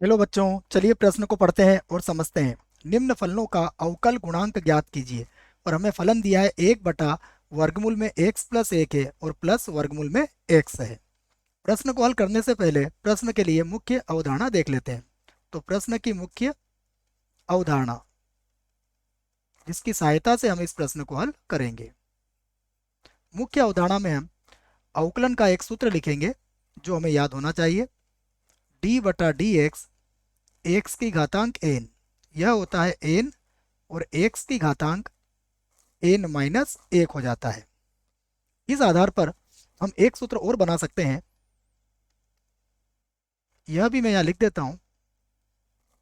Hello बच्चों, चलिए प्रश्न को पढ़ते हैं और समझते हैं। निम्न फलनों का अवकल गुणांक ज्ञात कीजिए। और हमें फलन दिया है 1/वर्गमूल में x प्लस 1 है और प्लस वर्गमूल में x है। प्रश्न को हल करने से पहले प्रश्न के लिए मुख्य अवधारणा देख लेते हैं। तो प्रश्न की मुख्य अवधारणा, जिसकी सहायता से हम इस प्रश्न को हल करेंगे। मुख्य अवधारणा में हम अवकलन का एक सूत्र लिखेंगे जो हमें याद होना चाहिए। d/dx x की घातांक n, यह होता है n, और x की घातांक n-1 हो जाता है। इस आधार पर हम एक सूत्र और बना सकते हैं। यह भी मैं यहाँ लिख देता हूँ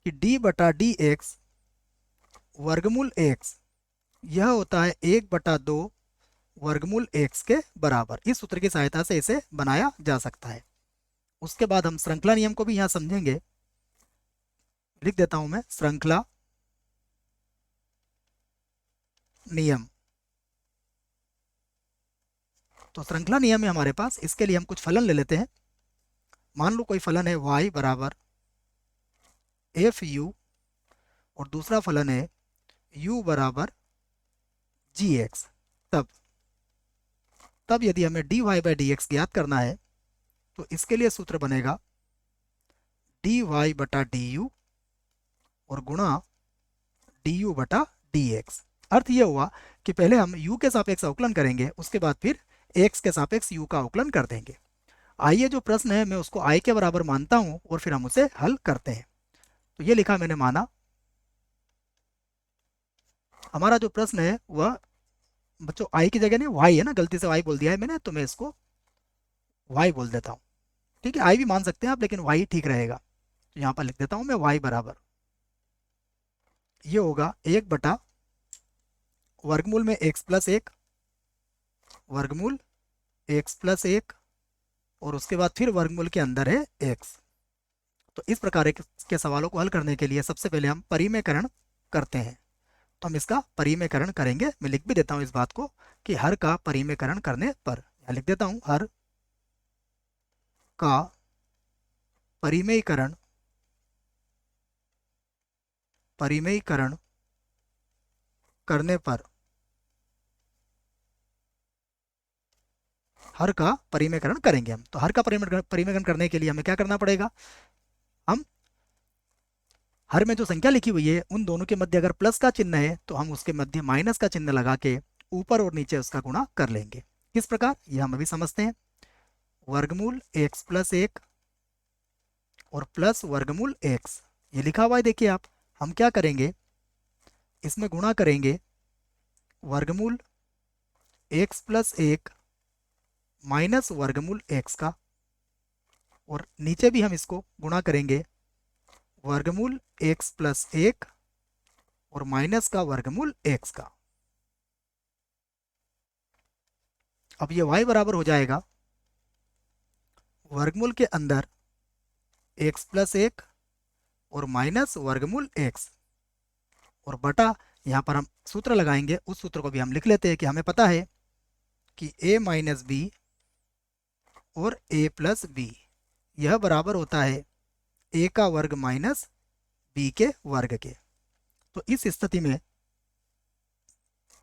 कि d/dx वर्गमूल x, यह होता है 1/2 वर्गमूल x के बराबर। इस सूत्र की सहायता से इसे बनाया जा सकता है। उसके बाद हम श्रृंखला नियम को भी यहाँ समझेंगे। लिख देता हूँ मैं, श्रृंखला नियम। तो श्रृंखला नियम में हमारे पास, इसके लिए हम कुछ फलन ले लेते हैं। मान लो कोई फलन है y बराबर fu, और दूसरा फलन है u बराबर gx। तब तब यदि हमें dy/dx ज्ञात करना है तो इसके लिए सूत्र बनेगा dy/du और गुणा du/dx। अर्थ यह हुआ कि पहले हम u के सापेक्ष अवकलन करेंगे, उसके बाद फिर x के सापेक्ष u का अवकलन कर देंगे। आइए, जो प्रश्न है मैं उसको i के बराबर मानता हूं और फिर हम उसे हल करते हैं। तो ये लिखा मैंने, माना। हमारा जो प्रश्न है वह, बच्चों आई की जगह नहीं वाई है ना, गलती से वाई बोल दिया है मैंने, तो मैं इसको वाई बोल देता हूँ। ठीक है, आई भी मान सकते हैं आप, लेकिन वाई ठीक रहेगा। तो यहाँ पर लिख देता हूँ मैं वाई बराबर, ये होगा 1/वर्गमूल में x प्लस 1 वर्गमूल x प्लस 1, और उसके बाद फिर वर्गमूल के अंदर है x। तो इस प्रकार के सवालों को हल करने के लिए सबसे पहले हम परिमेयकरण करते हैं। तो हम इसका परिमेयकरण करेंगे। मैं लिख भी देता हूँ इस बात को कि हर का परिमेयकरण करने पर, यहाँ लिख देता हूँ, हर का परिमेयकरण परिमेयकरण करने पर, हर का परिमेयकरण करेंगे हम। तो हर का परिमेयकरण करने के लिए हमें क्या करना पड़ेगा? हम हर में जो संख्या लिखी हुई है उन दोनों के मध्य अगर प्लस का चिन्ह है तो हम उसके मध्य माइनस का चिन्ह लगा के ऊपर और नीचे उसका गुणा कर लेंगे। किस प्रकार, यह हम अभी समझते हैं। वर्गमूल x प्लस 1 और प्लस वर्गमूल x, ये लिखा हुआ है, देखिए आप। हम क्या करेंगे, इसमें गुणा करेंगे वर्गमूल x प्लस 1 माइनस वर्गमूल x का, और नीचे भी हम इसको गुणा करेंगे वर्गमूल x प्लस 1 और माइनस का वर्गमूल x का। अब ये y बराबर हो जाएगा वर्गमूल के अंदर x प्लस 1 और माइनस वर्गमूल x, और बटा, यहाँ पर हम सूत्र लगाएंगे। उस सूत्र को भी हम लिख लेते हैं कि हमें पता है कि a माइनस बी और a प्लस बी, यह बराबर होता है a का वर्ग माइनस b के वर्ग के। तो इस स्थिति में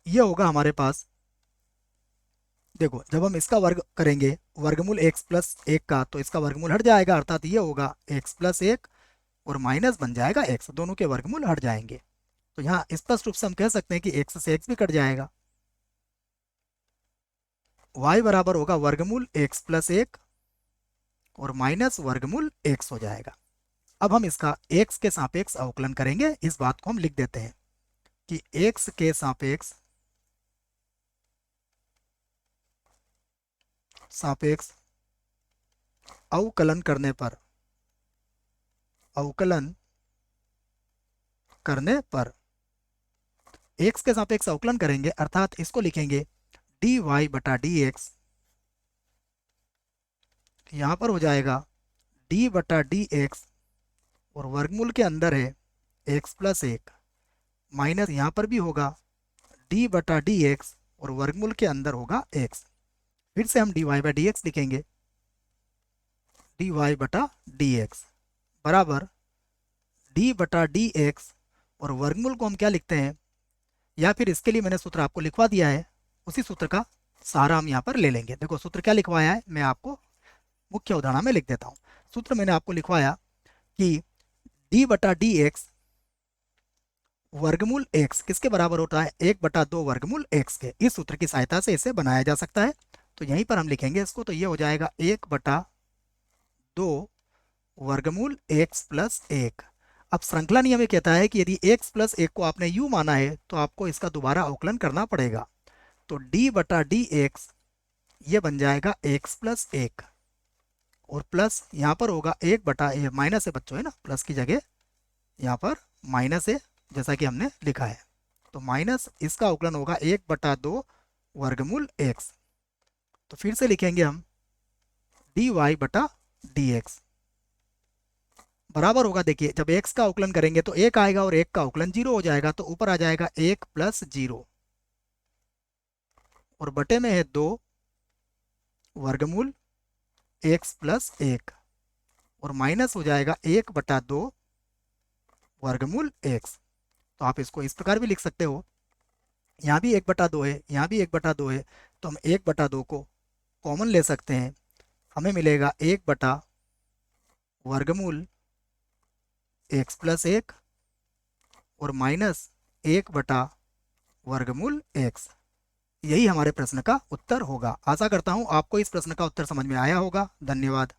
यह होगा हमारे पास, देखो, जब हम इसका वर्ग करेंगे वर्गमूल x प्लस 1 का, तो इसका वर्गमूल हट जाएगा, अर्थात यह होगा x प्लस 1 और माइनस बन जाएगा x, दोनों के वर्गमूल हट जाएंगे। तो यहाँ स्पष्ट रूप से हम कह सकते हैं कि x से x भी कट जाएगा। y बराबर होगा वर्गमूल x प्लस 1 और माइनस वर्गमूल x हो जाएगा। अब हम इसका x के सापेक्ष अवकलन करेंगे। इस बात को हम लिख देते हैं कि x के सापेक्ष अवकलन करने पर, x के सापेक्ष अवकलन करेंगे, अर्थात इसको लिखेंगे dy/dx। यहाँ पर हो जाएगा d/dx, और वर्गमूल के अंदर है x प्लस 1, माइनस यहाँ पर भी होगा d/dx और वर्गमूल के अंदर होगा x। फिर से हम dy/dx लिखेंगे, dy/dx बराबर डी बटा डी एक्स, और वर्गमूल को हम क्या लिखते हैं, या फिर इसके लिए मैंने सूत्र आपको लिखवा दिया है, उसी सूत्र का सहारा हम यहाँ पर ले लेंगे। देखो सूत्र क्या लिखवाया है, मैं आपको मुख्य उदाहरण में लिख देता हूँ। सूत्र मैंने आपको लिखवाया कि डी बटा डी एक्स वर्गमूल एक्स किसके बराबर होता है, 1/2 वर्गमूल एक्स के। इस सूत्र की सहायता से इसे बनाया जा सकता है। तो यहीं पर हम लिखेंगे इसको, तो ये हो जाएगा 1/2 वर्गमूल एक्स प्लस 1। अब श्रृंखला नियम ये कहता है कि यदि x प्लस 1 को आपने u माना है तो आपको इसका दोबारा अवकलन करना पड़ेगा। तो d बटा डी एक्स ये बन जाएगा x प्लस 1, और प्लस यहाँ पर होगा 1/, माइनस है बच्चों, है ना, प्लस की जगह यहाँ पर माइनस है जैसा कि हमने लिखा है। तो माइनस इसका अवकलन होगा 1/2 वर्गमूल x। तो फिर से लिखेंगे हम dy बटा डी एक्स बराबर होगा, देखिए जब x का अवकलन करेंगे तो 1 आएगा और 1 का अवकलन 0 हो जाएगा, तो ऊपर आ जाएगा 1 प्लस 0, और बटे में है 2 वर्गमूल x प्लस 1, और माइनस हो जाएगा 1/2 वर्गमूल x। तो आप इसको इस प्रकार भी लिख सकते हो, यहाँ भी 1/2 है, यहाँ भी 1/2 है, तो हम 1/2 को कॉमन ले सकते हैं, हमें मिलेगा 1 वर्गमूल x प्लस 1 और माइनस 1 वर्गमूल x। यही हमारे प्रश्न का उत्तर होगा। आशा करता हूँ आपको इस प्रश्न का उत्तर समझ में आया होगा। धन्यवाद।